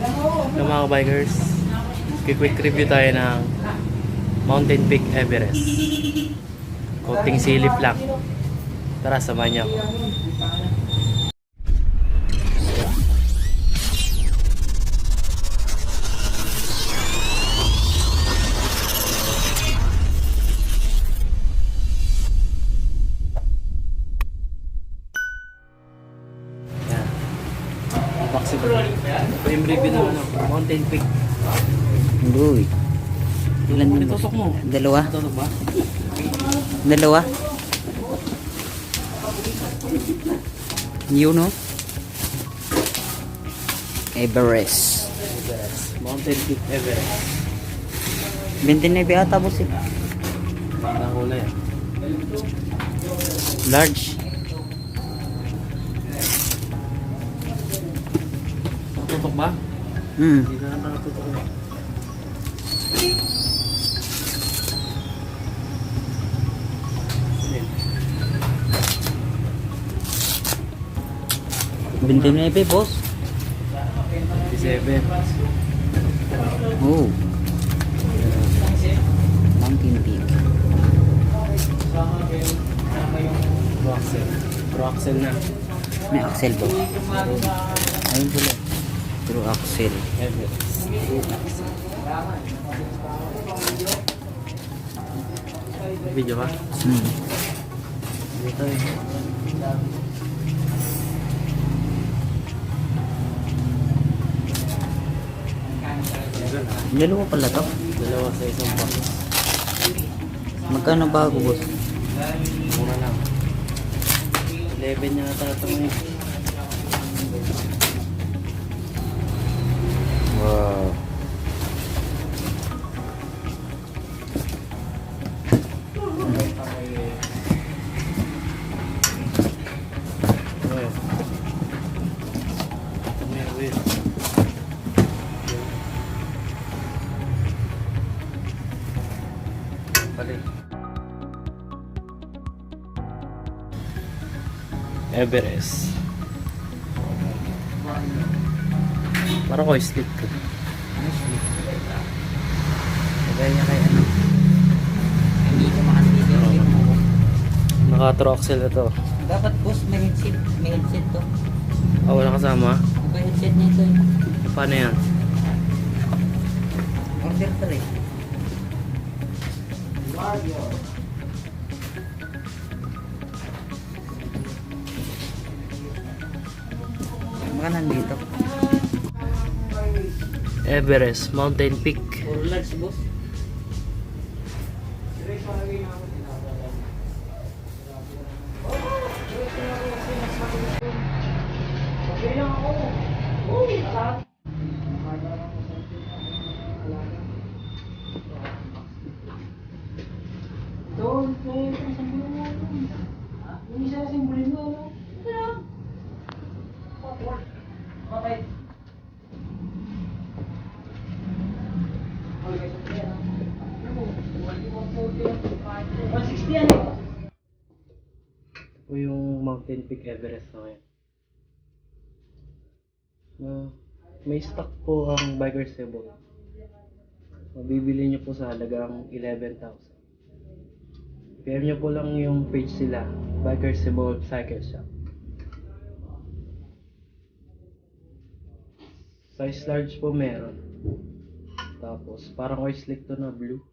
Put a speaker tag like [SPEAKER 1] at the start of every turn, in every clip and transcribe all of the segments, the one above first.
[SPEAKER 1] So mga bikers, quick review tayo ng Mountain Peak Everest. Konting silip lang. Tara, samahan niyo ako. Yan. Unboxing ko. Ito yung review ng Mountain Peak.
[SPEAKER 2] Uy. Ilan
[SPEAKER 1] Ano
[SPEAKER 2] yun?
[SPEAKER 1] tutok mo?
[SPEAKER 2] Dalawa?
[SPEAKER 1] Tutok ba?
[SPEAKER 2] Dalawa? Yun, no? Everest.
[SPEAKER 1] Everest. Mountain Peak Everest.
[SPEAKER 2] 29 ata, boss, eh.
[SPEAKER 1] Nahula yan.
[SPEAKER 2] Large.
[SPEAKER 1] Tutok ba?
[SPEAKER 2] Hmm.
[SPEAKER 1] Hindi na nakatutok ba?
[SPEAKER 2] Bintin na boss.
[SPEAKER 1] 27.
[SPEAKER 2] Oh. Mountain Peak.
[SPEAKER 1] Pro-axle. Pro-axle na.
[SPEAKER 2] May axle ba? Ayun pala. True axle.
[SPEAKER 1] Everest. Video ba?
[SPEAKER 2] Hmm.
[SPEAKER 1] Dito eh.
[SPEAKER 2] Dalawa pala to.
[SPEAKER 1] Dalawa sa isang box.
[SPEAKER 2] Magkano bago, boss?
[SPEAKER 1] Mura lang. 11 yata ito ngayon.
[SPEAKER 2] Wow.
[SPEAKER 1] Everest. Parang ko slip ko.
[SPEAKER 2] Kaya niya kay ano? Hindi ka makandito.
[SPEAKER 1] Naka-troxel na to.
[SPEAKER 2] Dapat, boss, may headset. May headset to.
[SPEAKER 1] Ah, wala kasama?
[SPEAKER 2] Iba headset nito eh.
[SPEAKER 1] Paano yan?
[SPEAKER 2] Order pa rin. Mga nandito.
[SPEAKER 1] Everest, Mountain Peak.
[SPEAKER 2] Puro large, boss.
[SPEAKER 1] Ito yung Mountain Peak Everest na ngayon. May stock po ang Bikers Cebu. Mabibili nyo po sa halagang 11,000. PM nyo po lang yung page sila, Bikers Cebu Cycle Shop. Size large po meron. Tapos parang oil slick to na blue.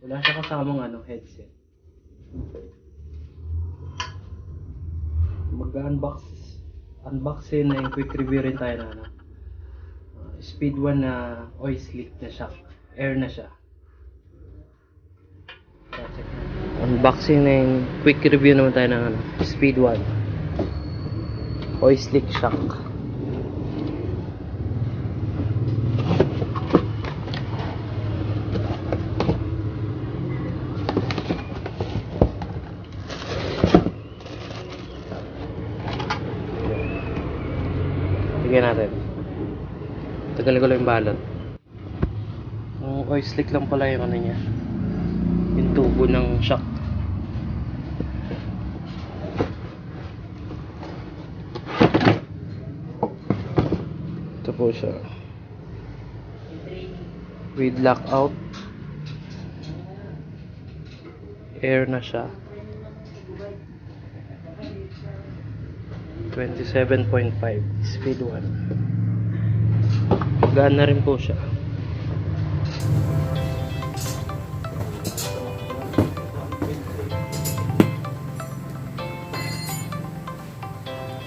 [SPEAKER 1] Wala siya kasamang headset. Unboxing na yung quick review rin tayo na Speed 1 na oil slick na shock. Air na siya. Unboxing na yung quick review naman tayo ng Speed 1 oil slick shock. Tignan natin. Tagal ko lang yung balot. Ang oil slick lang pala yung niya. Yung tubo ng shock. Ito po siya. With lockout. Air na siya. 27.5 speed 1. Gaan na rin po siya.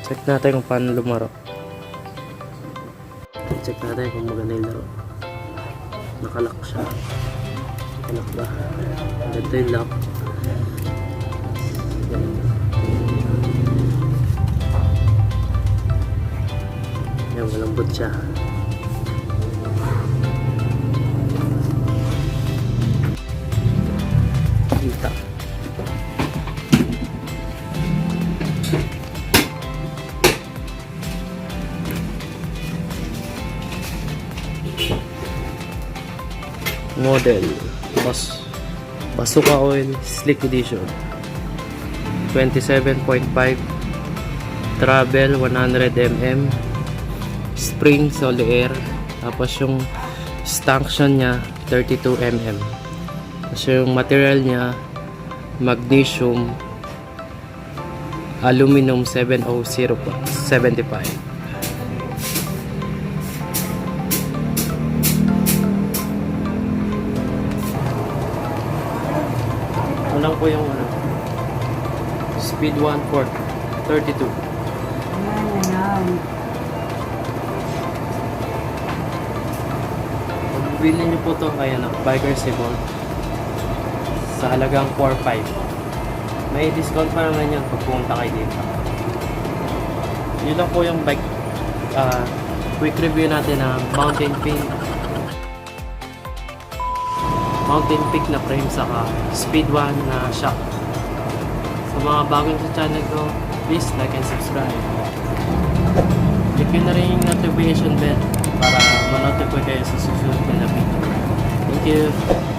[SPEAKER 1] Check natin kung paano lumaro. Check natin kung maganda yung laro. Nakalock siya. Nakalock ba? Ganda yung lock. Yan, malambot siya. Kita. Model Bazooka Oil Slick Edition 27.5 Travel 100mm Spring Solo Air, tapos yung stanchion nya 32mm, tapos yung material nya magnesium aluminum 70075. Lang po yung speed 1 port 32. Bili niyo po ito kaya ng Biker Cebol sa halagang 4.5. May discount pa naman yan pag pumunta kayo dito. Yun lang po yung bike quick review natin ng Mountain Peak na frame saka speed 1 na shock. Sa mga bagong sa channel ko, please like and subscribe. Click nyo na rin yung notification bell para ma-notify kayo sa susunod na video. Thank you!